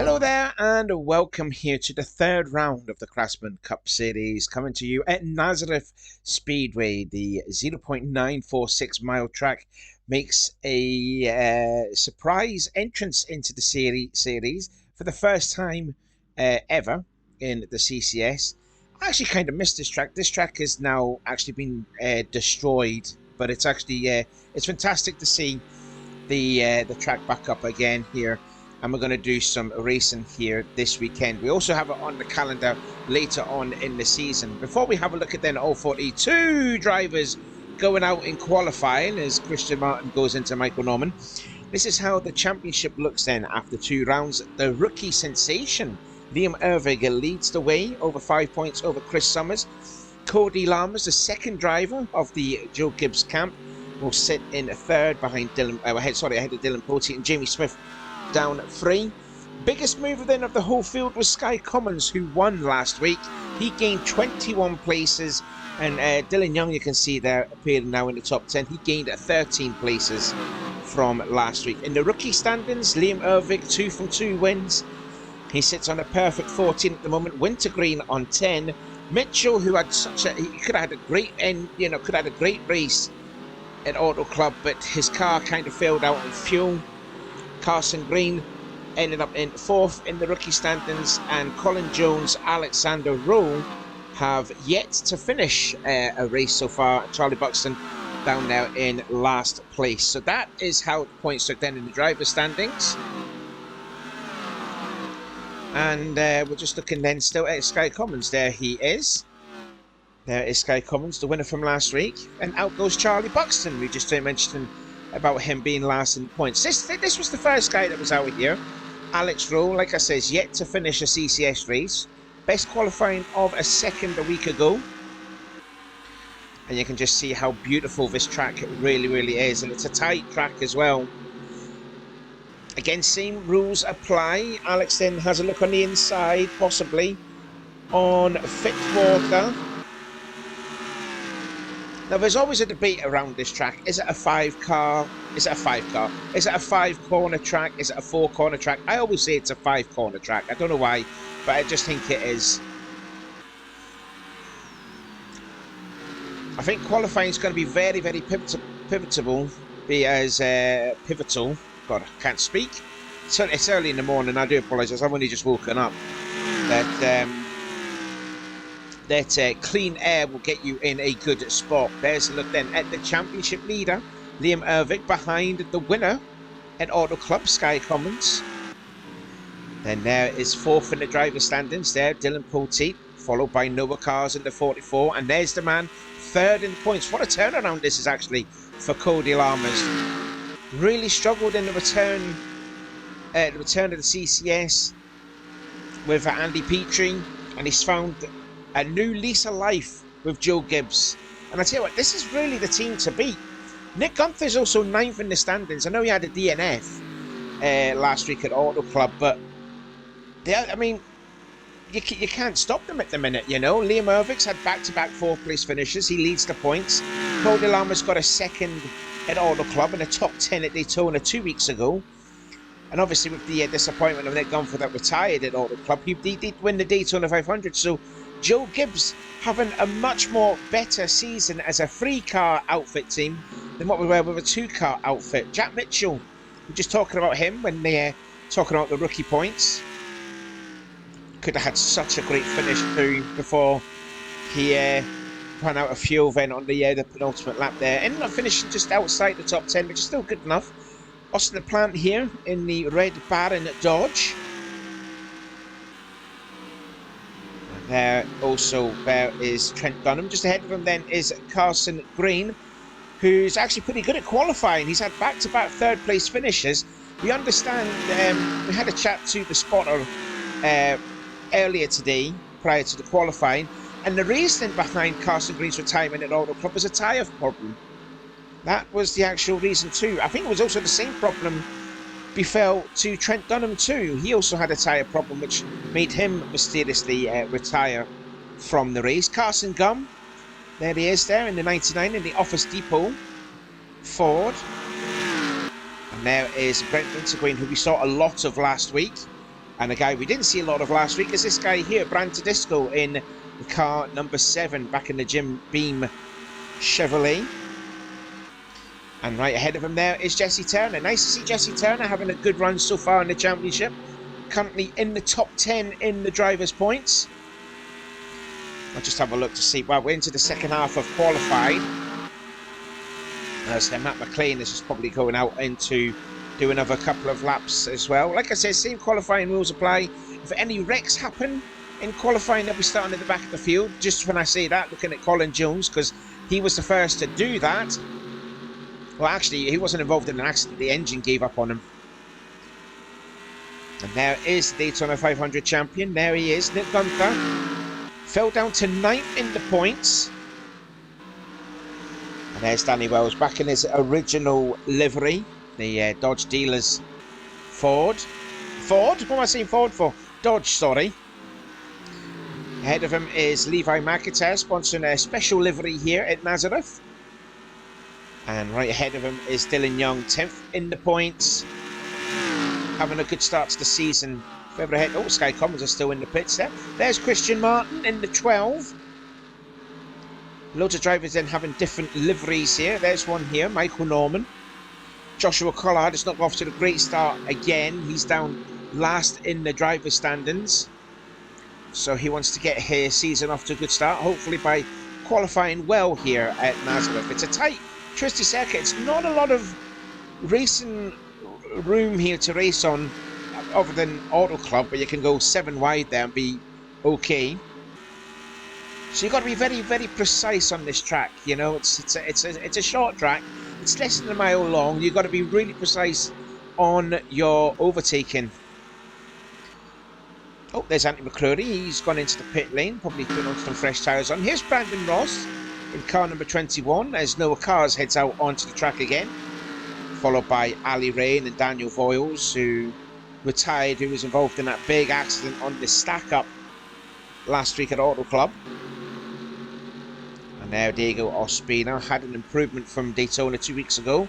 Hello there and welcome here to the third round of the Craftsman Cup Series, coming to you at Nazareth Speedway. The 0.946 mile track makes a surprise entrance into the series for the first time ever in the CCS. I actually kind of missed this track. This track has now actually been destroyed, but it's actually it's fantastic to see the track back up again here. And we're going to do some racing here this weekend. We also have it on the calendar later on in the season. Before we have a look at then all 42 drivers going out in qualifying as Christian Martin goes into Michael Norman. This is how the championship looks then after 2 rounds. The rookie sensation, Liam Ervig, leads the way over 5 points over Chris Summers. Cody Lammers, the second driver of the Joe Gibbs camp, will sit in third behind ahead of Dylan Poteet and Jamie Smith down 3. Biggest mover then of the whole field was Sky Commons, who won last week. He gained 21 places, and Dylan Young, you can see there, appearing now in the top 10. He gained 13 places from last week. In the rookie standings, Liam Ervig, 2 from 2 wins. He sits on a perfect 14 at the moment. Wintergreen on 10. Mitchell, who had he could have had a great could have had a great race at Auto Club, but his car kind of failed out on fuel. Carson Green ended up in 4th in the rookie standings, and Colin Jones, Alexander Rowe have yet to finish a race so far. Charlie Buxton down there in last place. So that is how the points look then in the driver's standings. And we're just looking then still at Sky Commons. There he is. There is Sky Commons, the winner from last week. And out goes Charlie Buxton. We just mentioned about him being last in points. This was the first guy that was out here. Alex Rowe, like I says, yet to finish a CCS race. Best qualifying of a second a week ago. And you can just see how beautiful this track really is. And it's a tight track as well. Again, same rules apply. Alex then has a look on the inside, possibly, on Fittwater. Now, there's always a debate around this track. Is it a 5-car? Is it a 5-car? Is it a 5-corner track? Is it a 4-corner track? I always say it's a 5-corner track. I don't know why, but I just think it is. I think qualifying is going to be very pivotal. Pivotal. God, I can't speak. So it's early in the morning. I do apologise. I've only just woken up. That clean air will get you in a good spot. There's a look then at the championship leader, Liam Ervig, behind the winner at Auto Club, Sky Commons. Then there is 4th in the driver standings there, Dylan Poteet, followed by Noah Cars in the 44. And there's the man, 3rd in the points. What a turnaround this is actually for Cody Lammers. Really struggled in the return of the CCS with Andy Petrie, and he's found a new lease of life with Joe Gibbs. And I tell you what, this is really the team to beat. Nick Gunther's also 9th in the standings. I know he had a DNF last week at Auto Club, but you can't stop them at the minute, you know. Liam Ervig's had back-to-back 4th place finishes. He leads the points. Cody Lammers got a 2nd at Auto Club and a top 10 at Daytona 2 weeks ago. And obviously with the disappointment of Nick Gunther that retired at Auto Club, he did win the Daytona 500. So Joe Gibbs having a much more better season as a 3-car outfit team than what we were with a 2-car outfit. Jack Mitchell, we're just talking about him when they're talking about the rookie points. Could have had such a great finish too before he ran out of fuel then on the penultimate lap there. Ended up finishing just outside the top 10, which is still good enough. Austin Plant here in the red Baron Dodge. There is Trent Dunham. Just ahead of him then is Carson Green, who's actually pretty good at qualifying. He's had back-to-back 3rd place finishes. We understand, we had a chat to the spotter earlier today, prior to the qualifying, and the reason behind Carson Green's retirement at Auto Club was a tyre problem. That was the actual reason too. I think it was also the same problem befell to Trent Dunham too. He also had a tyre problem which made him mysteriously retire from the race. Carson Gum, there he is there in the 99 in the Office Depot Ford. And there is Brent Wintergreen, who we saw a lot of last week And a guy we didn't see a lot of last week is this guy here, Brand Disco, in the car number 7, back in the Jim Beam Chevrolet. And right ahead of him there is Jesse Turner. Nice to see Jesse Turner having a good run so far in the championship. Currently in the top 10 in the drivers' points. I'll just have a look to see. Well, we're into the second half of qualified. So Matt McLean is just probably going out into do another couple of laps as well. Like I said, same qualifying rules apply. If any wrecks happen in qualifying, they'll be starting at the back of the field. Just when I say that, looking at Colin Jones, because he was the first to do that. Well, actually, he wasn't involved in an accident. The engine gave up on him. And there is the Daytona 500 champion. There he is, Nick Gunther. Fell down to 9th in the points. And there's Danny Wells back in his original livery. The Dodge dealers Ford. What am I saying Ford for? Dodge, sorry. Ahead of him is Levi McIntyre, sponsoring a special livery here at Nazareth. And right ahead of him is Dylan Young, 10th in the points. Having a good start to the season. Further ahead, oh, Sky Commons are still in the pits there. There's Christian Martin in the 12. Loads of drivers then having different liveries here. There's one here, Michael Norman. Joshua Collard has not got off to the great start again. He's down last in the driver's standings. So he wants to get his season off to a good start, hopefully by qualifying well here at Nazareth. It's a tight, twisty circuit. It's not a lot of racing room here to race on other than Auto Club, but you can go 7 wide there and be okay. So you've got to be very, very precise on this track. You know, it's a short track. It's less than a mile long. You've got to be really precise on your overtaking. Oh, there's Anthony McCrory. He's gone into the pit lane, probably putting on some fresh tyres on. Here's Brandon Ross in car number 21 as Noah Cars heads out onto the track again, followed by Ali Rain and Daniel Voiles, who retired, who was involved in that big accident on the stack up last week at Auto Club. And now Diego Ospina had an improvement from Daytona 2 weeks ago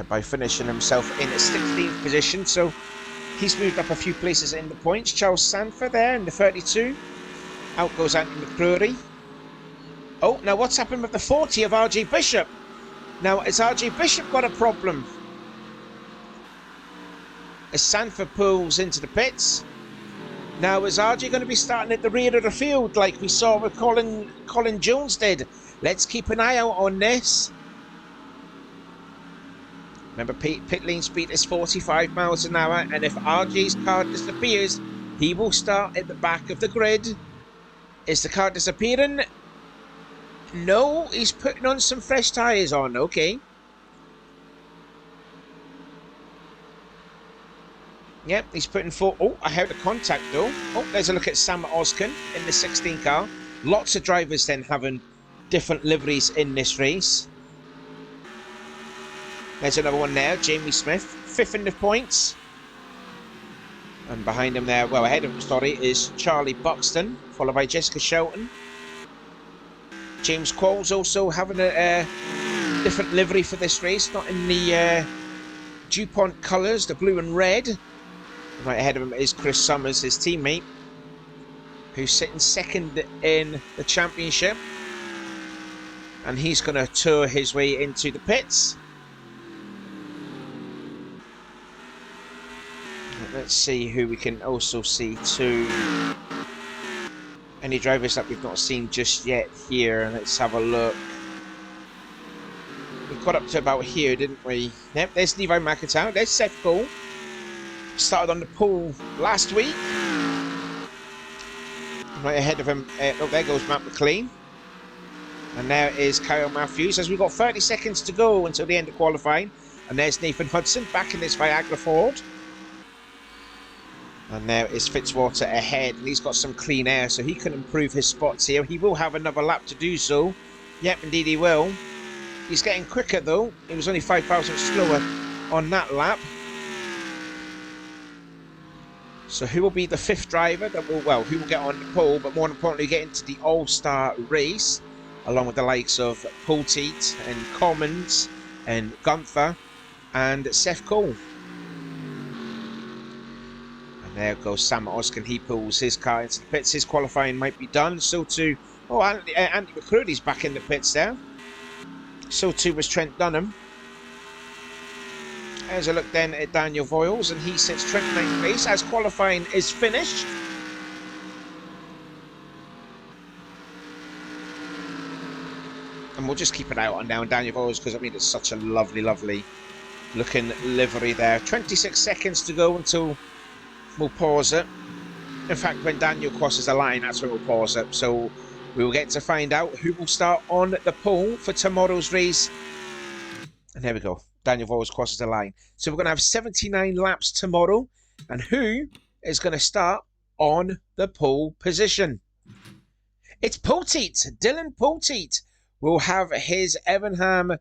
by finishing himself in a 16th position. So he's moved up a few places in the points. Charles Sanford there in the 32. Out goes Anthony McCrory. Oh, now what's happened with the 40 of RJ Bishop? Now, has RJ Bishop got a problem? As Sanford pulls into the pits. Now, is RJ going to be starting at the rear of the field like we saw with Colin Jones did? Let's keep an eye out on this. Remember, pit lane speed is 45 miles an hour, and if RJ's car disappears, he will start at the back of the grid. Is the car disappearing? No, he's putting on some fresh tyres on, okay. Yep, he's putting full... Oh, I heard a contact though. Oh, there's a look at Sam Oskin in the 16 car. Lots of drivers then having different liveries in this race. There's another one there, Jamie Smith, 5th in the points. And behind him there, well, ahead of him, sorry, is Charlie Buxton, followed by Jessica Shelton. James Qualls also having a different livery for this race, not in the DuPont colours, the blue and red. Right ahead of him is Chris Summers, his teammate, who's sitting 2nd in the championship. And he's going to tour his way into the pits. Let's see who we can also see too. Any drivers that we've not seen just yet here. Let's have a look. We got up to about here, didn't we? Yep, there's Levi McIntyre. There's Seth Cole. Started on the pole last week. Right ahead of him, oh, there goes Matt McLean. And there is Kyle Matthews. As we've got 30 seconds to go until the end of qualifying. And there's Nathan Hudson back in this Viagra Ford. And there is Fitzwater ahead. And he's got some clean air, so he can improve his spots here. He will have another lap to do so. Yep, indeed he will. He's getting quicker though. He was only 5,000 slower on that lap. So who will be the 5th driver that will, well, who will get on the pole, but more importantly get into the All-Star race, along with the likes of Poulteat and Commons and Gunther and Seth Cole. There goes Sam Oskin. He pulls his car into the pits. His qualifying might be done. So too. Oh, Andy McCurdy's back in the pits there. So too was Trent Dunham. There's a look then at Daniel Voiles, and he sits 29th place as qualifying is finished. And we'll just keep an eye out on now on Daniel Voiles because I mean it's such a lovely, lovely looking livery there. 26 seconds to go until we'll pause it. In fact, when Daniel crosses the line, that's when we'll pause it. So we will get to find out who will start on the pole for tomorrow's race. And there we go. Daniel Voiles crosses the line. So we're going to have 79 laps tomorrow. And who is going to start on the pole position? It's Poteet. Dylan Poteet will have his Evernham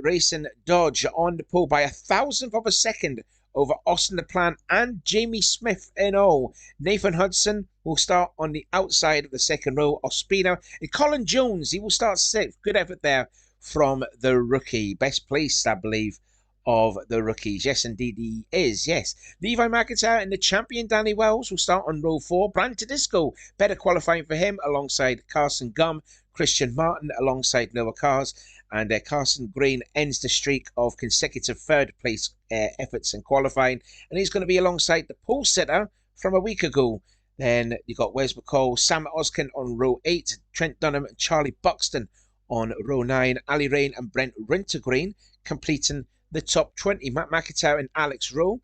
Racing Dodge on the pole by 1,000th of a second over Austin LaPlante and Jamie Smith in all. Nathan Hudson will start on the outside of the second row. Ospina and Colin Jones, he will start sixth. Good effort there from the rookie. Best place, I believe, of the rookies. Yes, indeed he is. Yes. Levi McIntyre and the champion Danny Wells will start on row 4. Brand Tedesco, better qualifying for him alongside Carson Gum. Christian Martin alongside Noah Cars. And Carson Green ends the streak of consecutive third place efforts in qualifying. And he's going to be alongside the pole sitter from a week ago. Then you got Wes McCall, Sam Oskin on row 8, Trent Dunham and Charlie Buxton on row 9, Ali Rain and Brent Wintergreen completing the top 20. Matt McIntyre and Alex Rowe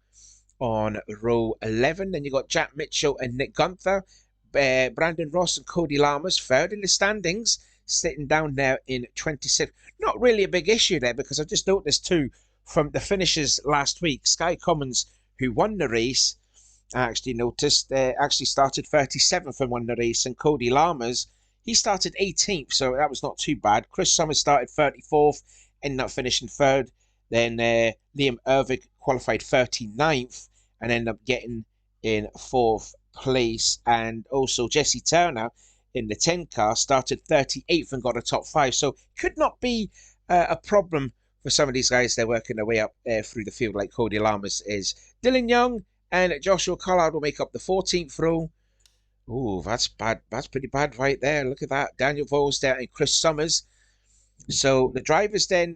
on row 11. Then you got Jack Mitchell and Nick Gunther, Brandon Ross and Cody Lammers third in the standings, sitting down there in 26th. Not really a big issue there because I just noticed too from the finishes last week, Sky Commons, who won the race, I actually noticed actually started 37th and won the race, and Cody Lammers, he started 18th, so that was not too bad. Chris Summers started 34th, ended up finishing third. Then Liam Ervig qualified 39th and ended up getting in 4th place. And also Jesse Turner in the 10 car started 38th and got a top 5. So could not be a problem for some of these guys. They're working their way up through the field like Cody Lammers is. Dylan Young and Joshua Collard will make up the 14th row. Oh, that's bad. That's pretty bad right there. Look at that. Daniel Voiles there and Chris Summers. So the drivers then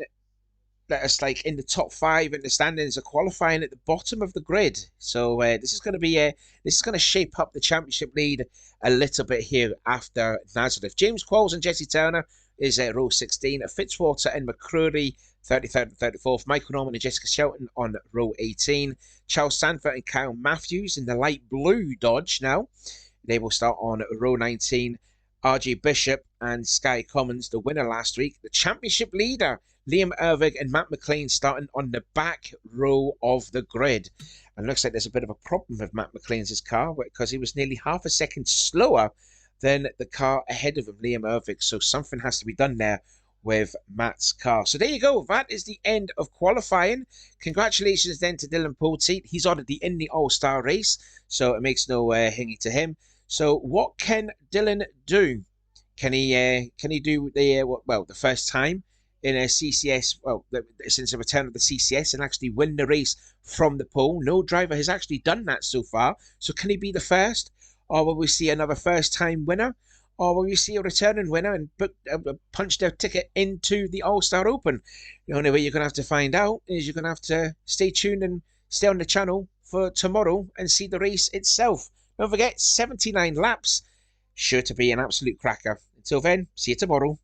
that are like in the top 5 in the standings are qualifying at the bottom of the grid. So this is going to be this is going to shape up the championship lead a little bit here after Nazareth. James Qualls and Jesse Turner is row 16. Fitzwater and McCrory 33rd and 34th. Michael Norman and Jessica Shelton on row 18. Charles Sanford and Kyle Matthews in the light blue Dodge now. They will start on row 19. RJ Bishop and Sky Commons, the winner last week. The championship leader, Liam Ervig and Matt McLean, starting on the back row of the grid. And looks like there's a bit of a problem with Matt McLean's car because he was nearly half a second slower than the car ahead of him, Liam Ervig. So something has to be done there with Matt's car. So there you go. That is the end of qualifying. Congratulations then to Dylan Poteet. He's already in the All-Star race, so it makes no hingy to him. So what can Dylan do? Can he do the first time in a CCS, since the return of the CCS, and actually win the race from the pole? No driver has actually done that so far. So can he be the first? Or will we see another first-time winner? Or will we see a returning winner and punch their ticket into the All-Star Open? The only way you're going to have to find out is you're going to have to stay tuned and stay on the channel for tomorrow and see the race itself. Don't forget, 79 laps. Sure to be an absolute cracker. Until then, see you tomorrow.